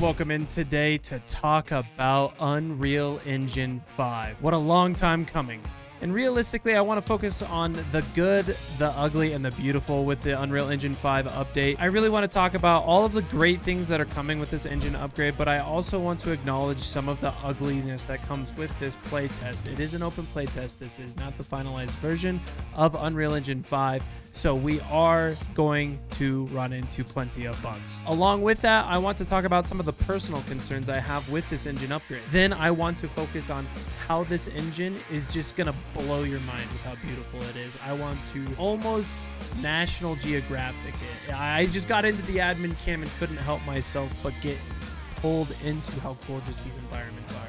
welcome in today to talk about Unreal Engine 5. What a long time coming. And realistically, I want to focus on the good, the ugly, and the beautiful with the Unreal Engine 5 update. I really want to talk about all of the great things that are coming with this engine upgrade, but I also want to acknowledge some of the ugliness that comes with this playtest. It is an open playtest. This is not the finalized version of Unreal Engine 5. So we are going to run into plenty of bugs. Along with that, I want to talk about some of the personal concerns I have with this engine upgrade. Then I want to focus on how this engine is just gonna blow your mind with how beautiful it is. I want to almost National Geographic it. I just got into the admin cam and couldn't help myself but get pulled into how gorgeous these environments are.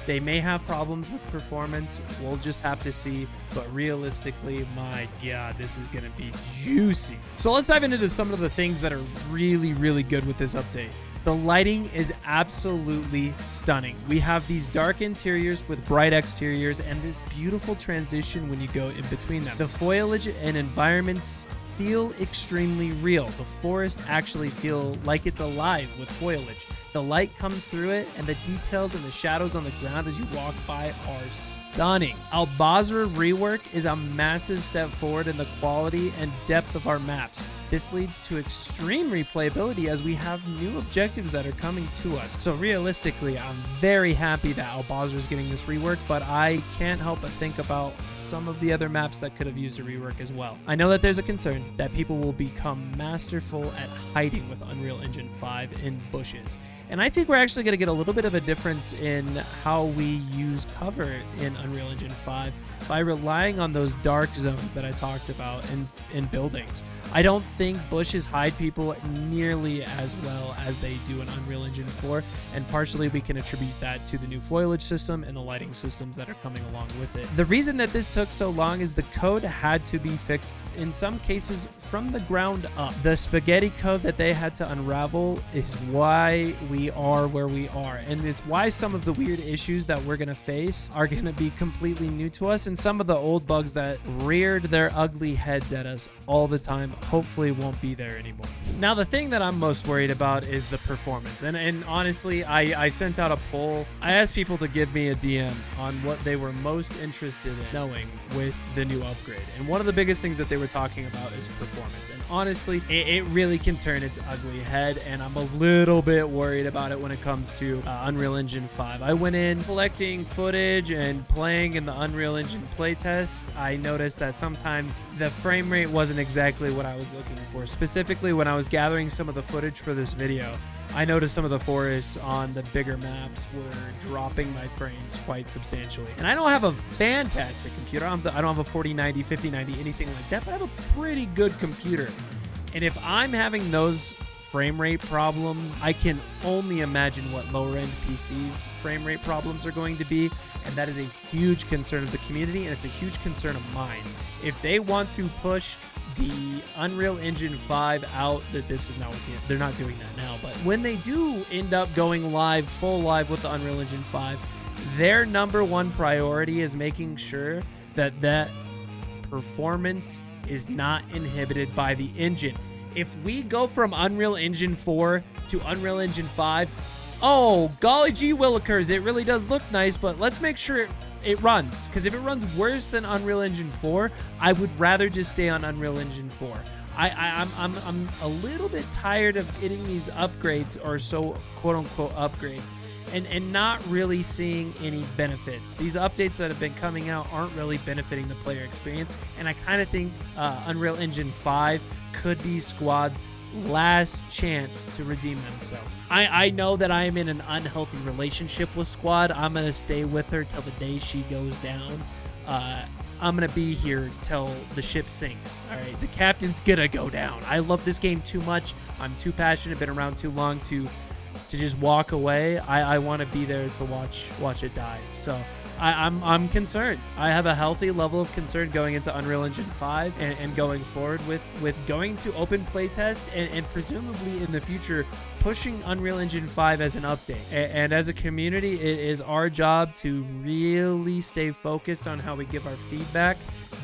They may have problems with performance, we'll just have to see, but realistically, my God, this is gonna be juicy. So let's dive into some of the things that are really, really good with this update. The lighting is absolutely stunning. We have these dark interiors with bright exteriors and this beautiful transition when you go in between them. The foliage and environments feel extremely real. The forest actually feel like it's alive with foliage. The light comes through it, and the details and the shadows on the ground as you walk by are stunning. Basrah rework is a massive step forward in the quality and depth of our maps. This leads to extreme replayability as we have new objectives that are coming to us. So realistically, I'm very happy that Basrah is getting this rework, but I can't help but think about some of the other maps that could have used a rework as well. I know that there's a concern that people will become masterful at hiding with Unreal Engine 5 in bushes. And I think we're actually going to get a little bit of a difference in how we use cover in Unreal Engine 5 by relying on those dark zones that I talked about in buildings. I don't think bushes hide people nearly as well as they do in Unreal Engine 4, and partially we can attribute that to the new foliage system and the lighting systems that are coming along with it. The reason that this took so long is the code had to be fixed, in some cases from the ground up. The spaghetti code that they had to unravel is why we are where we are, and it's why some of the weird issues that we're going to face are going to be completely new to us, and some of the old bugs that reared their ugly heads at us all the time hopefully won't be there anymore. Now, the thing that I'm most worried about is the performance, and honestly, I sent out a poll. I asked people to give me a DM on what they were most interested in knowing with the new upgrade, and one of the biggest things that they were talking about is performance, and honestly, it really can turn its ugly head, and I'm a little bit worried about it when it comes to Unreal Engine 5. I went in collecting footage and playing in the Unreal Engine playtest. I noticed that sometimes the frame rate wasn't exactly what I was looking for. Specifically, when I was gathering some of the footage for this video, I noticed some of the forests on the bigger maps were dropping my frames quite substantially. And I don't have a fantastic computer. I don't have a 4090, 5090, anything like that, but I have a pretty good computer. And if I'm having those frame rate problems, I can only imagine what lower end PCs frame rate problems are going to be, and that is a huge concern of the community, and it's a huge concern of mine. If they want to push the Unreal Engine 5 out, that this is not what they're not doing that now, but when they do end up going live, full live with the Unreal Engine 5, their number one priority is making sure that that performance is not inhibited by the engine. If we go from Unreal Engine 4 to Unreal Engine 5, oh, golly gee willikers, it really does look nice, but let's make sure it runs. Because if it runs worse than Unreal Engine 4, I would rather just stay on Unreal Engine 4. I'm a little bit tired of getting these upgrades, or so quote-unquote upgrades, and not really seeing any benefits. These updates that have been coming out aren't really benefiting the player experience, and I kind of think Unreal Engine 5 could be Squad's last chance to redeem themselves. I know that I am in an unhealthy relationship with Squad. I'm going to stay with her till the day she goes down. I'm going to be here till the ship sinks. All right, the captain's going to go down. I love this game too much. I'm too passionate, been around too long to just walk away. I want to be there to watch it die. So I'm concerned. I have a healthy level of concern going into Unreal Engine 5 and going forward with going to open playtest and presumably in the future pushing Unreal Engine 5 as an update. And as a community, it is our job to really stay focused on how we give our feedback,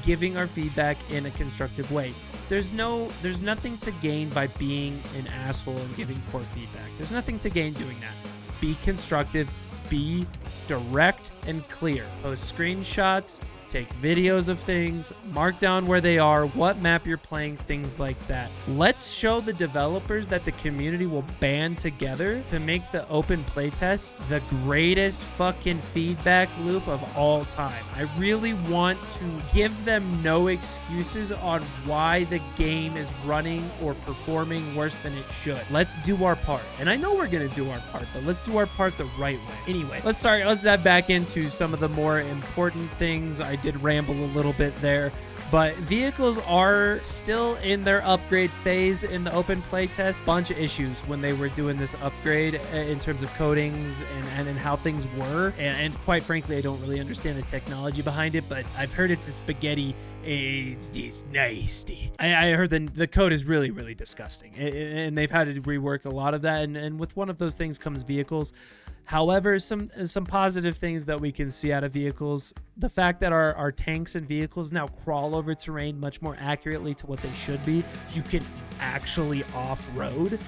giving our feedback in a constructive way. There's nothing to gain by being an asshole and giving poor feedback. There's nothing to gain doing that. Be constructive, be direct and clear. Post screenshots, take videos of things, mark down where they are, what map you're playing, things like that. Let's show the developers that the community will band together to make the open playtest the greatest fucking feedback loop of all time. I really want to give them no excuses on why the game is running or performing worse than it should. Let's do our part. And I know we're gonna do our part, but let's do our part the right way. Anyway, let's dive back into some of the more important things. I did ramble a little bit there, but vehicles are still in their upgrade phase in the open playtest. Bunch of issues when they were doing this upgrade in terms of coatings and how things were, and quite frankly I don't really understand the technology behind it, but I've heard it's a spaghetti. It's nasty. I heard the code is really, really disgusting, and they've had to rework a lot of that, and with one of those things comes vehicles. However, some positive things that we can see out of vehicles: the fact that our tanks and vehicles now crawl over terrain much more accurately to what they should be. You can actually off-road.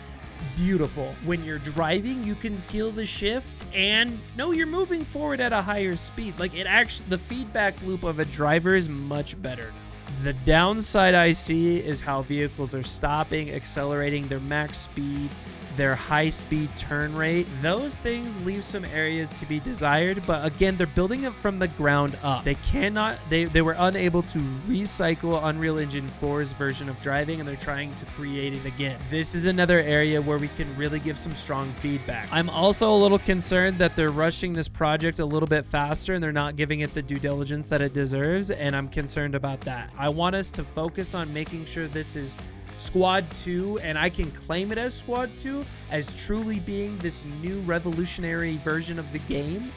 Beautiful. When you're driving, you can feel the shift, and no, you're moving forward at a higher speed. Like, it actually, the feedback loop of a driver is much better now. The downside I see is how vehicles are stopping, accelerating, their max speed, their high speed turn rate. Those things leave some areas to be desired, but again, they're building it from the ground up. They were unable to recycle Unreal Engine 4's version of driving, and they're trying to create it again. This is another area where we can really give some strong feedback. I'm also a little concerned that they're rushing this project a little bit faster and they're not giving it the due diligence that it deserves, and I'm concerned about that. I want us to focus on making sure this is Squad 2, and I can claim it as Squad 2 as truly being this new revolutionary version of the game.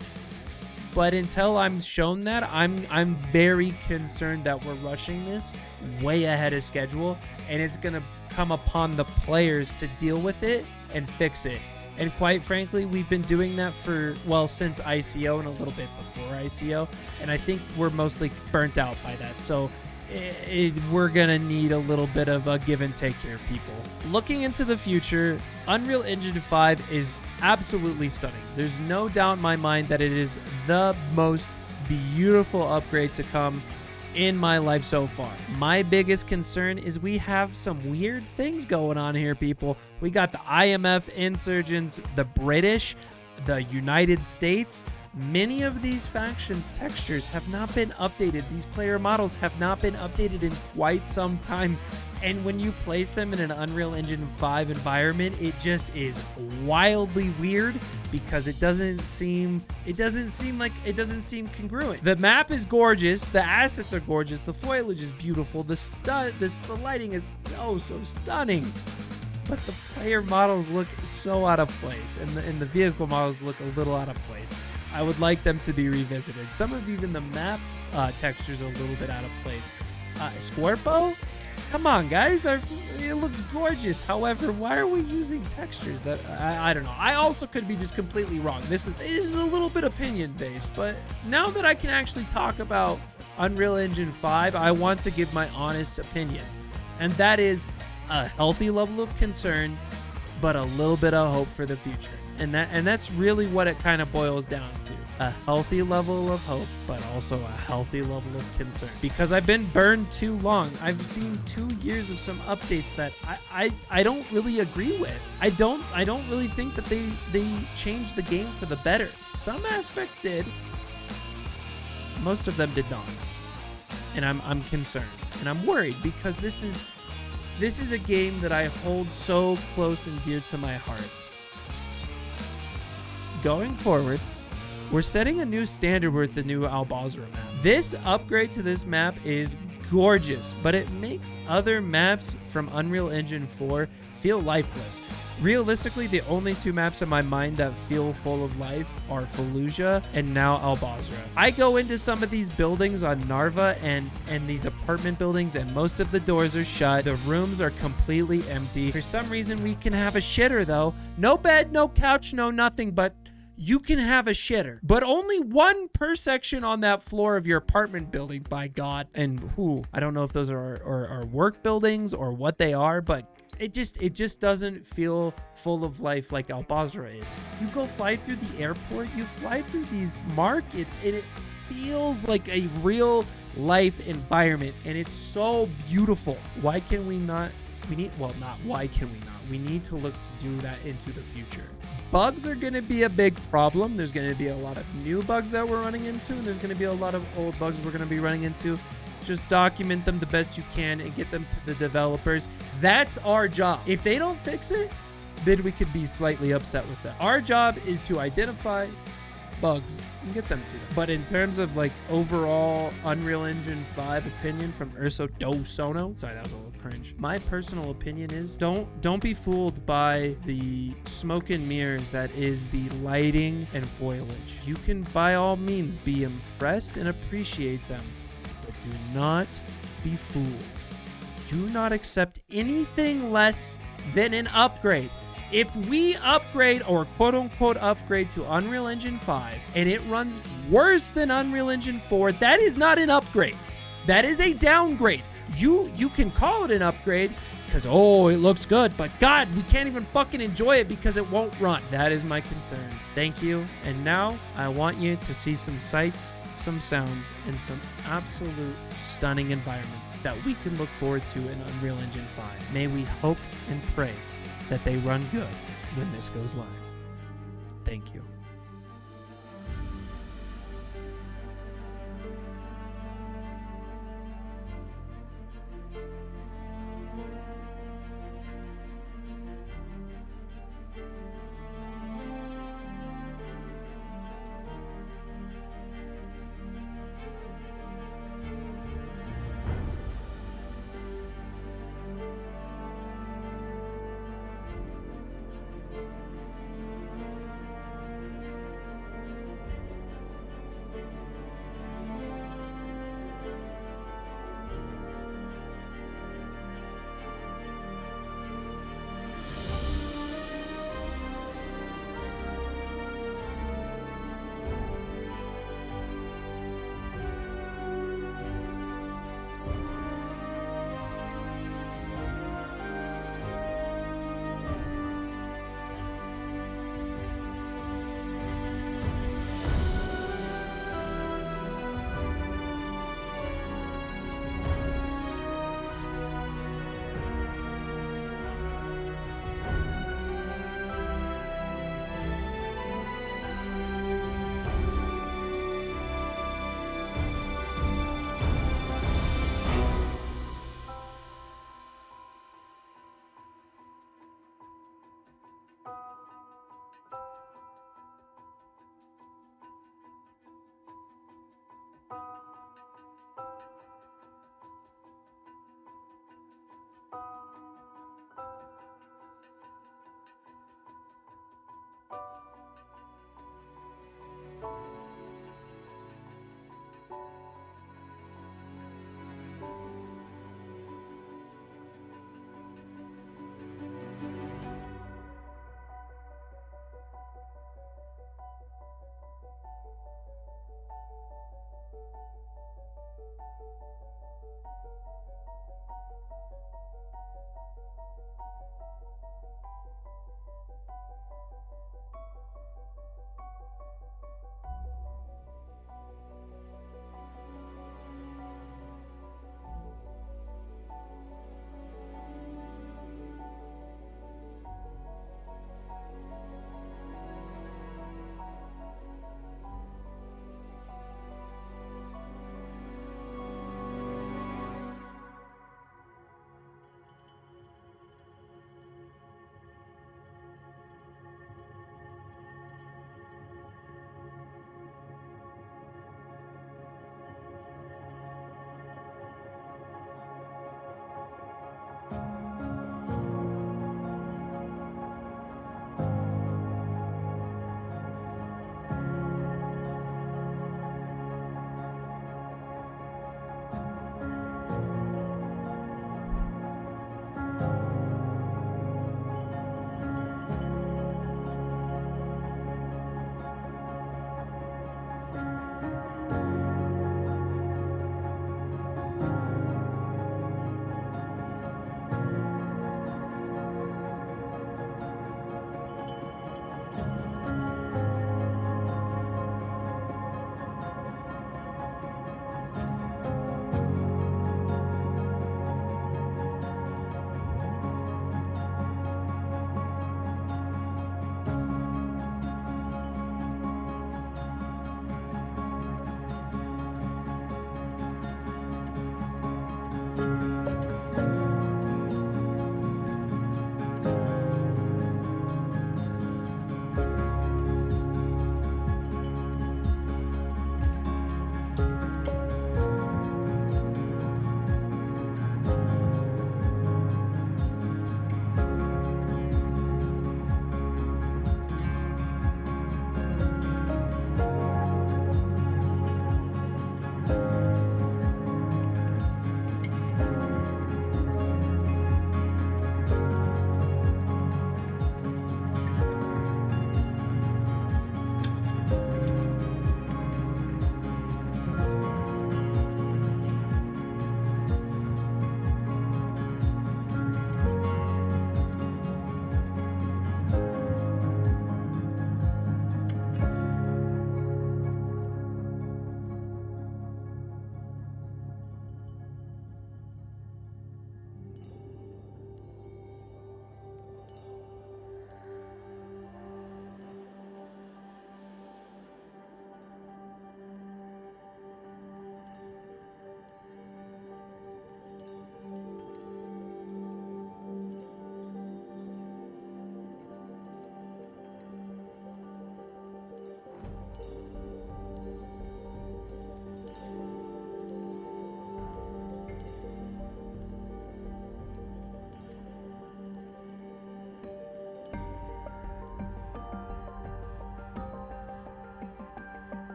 But until I'm shown that, I'm very concerned that we're rushing this way ahead of schedule, and it's gonna come upon the players to deal with it and fix it. And quite frankly, we've been doing that since ICO and a little bit before ICO, and I think we're mostly burnt out by that. So we're gonna need a little bit of a give and take here, people. Looking into the future, Unreal Engine 5 is absolutely stunning. There's no doubt in my mind that it is the most beautiful upgrade to come in my life so far. My biggest concern is we have some weird things going on here, people. We got the IMF insurgents, the British, the United States. Many of these factions' textures have not been updated. These player models have not been updated in quite some time. And when you place them in an Unreal Engine 5 environment, it just is wildly weird because it doesn't seem congruent. The map is gorgeous, the assets are gorgeous, the foliage is beautiful, the lighting is so stunning. But the player models look so out of place, and the vehicle models look a little out of place. I would like them to be revisited. Some of even the map textures are a little bit out of place. Scorpo? Come on, guys. It looks gorgeous. However, why are we using textures that I don't know. I also could be just completely wrong. This is a little bit opinion based, but now that I can actually talk about Unreal Engine 5, I want to give my honest opinion. And that is a healthy level of concern, but a little bit of hope for the future. And that's really what it kind of boils down to. A healthy level of hope, but also a healthy level of concern. Because I've been burned too long. I've seen 2 years of some updates that I don't really agree with. I don't really think that they changed the game for the better. Some aspects did. Most of them did not. And I'm concerned. And I'm worried because this is a game that I hold so close and dear to my heart. Going forward, we're setting a new standard with the new Basrah map. This upgrade to this map is gorgeous, but it makes other maps from Unreal Engine 4 feel lifeless. Realistically, the only two maps in my mind that feel full of life are Fallujah and now Basrah. I go into some of these buildings on Narva and these apartment buildings, and most of the doors are shut. The rooms are completely empty. For some reason, we can have a shitter though. No bed, no couch, no nothing, but you can have a shitter, but only one per section on that floor of your apartment building, by God. And I don't know if those are work buildings or what they are, but it just doesn't feel full of life like Basrah is. You go fly through the airport, you fly through these markets, and it feels like a real life environment, and it's so beautiful. Why can we not? We need to look to do that into the future. Bugs are going to be a big problem. There's going to be a lot of new bugs that we're running into, and there's going to be a lot of old bugs we're going to be running into. Just document them the best you can and get them to the developers. That's our job. If they don't fix it, then we could be slightly upset with them. Our job is to identify bugs and get them to them. But in terms of like overall Unreal Engine 5 opinion from UrsoDoSono, sorry, that was a little cringe. My personal opinion is don't be fooled by the smoke and mirrors that is the lighting and foliage. You can by all means be impressed and appreciate them, but do not be fooled. Do not accept anything less than an upgrade. If we upgrade, or quote-unquote upgrade, to Unreal Engine 5 and it runs worse than Unreal Engine 4, that is not an upgrade. That is a downgrade. You can call it an upgrade because, oh, it looks good, but God, we can't even fucking enjoy it because it won't run. That is my concern. Thank you. And now I want you to see some sights, some sounds, and some absolute stunning environments that we can look forward to in Unreal Engine 5. May we hope and pray that they run good when this goes live. Thank you.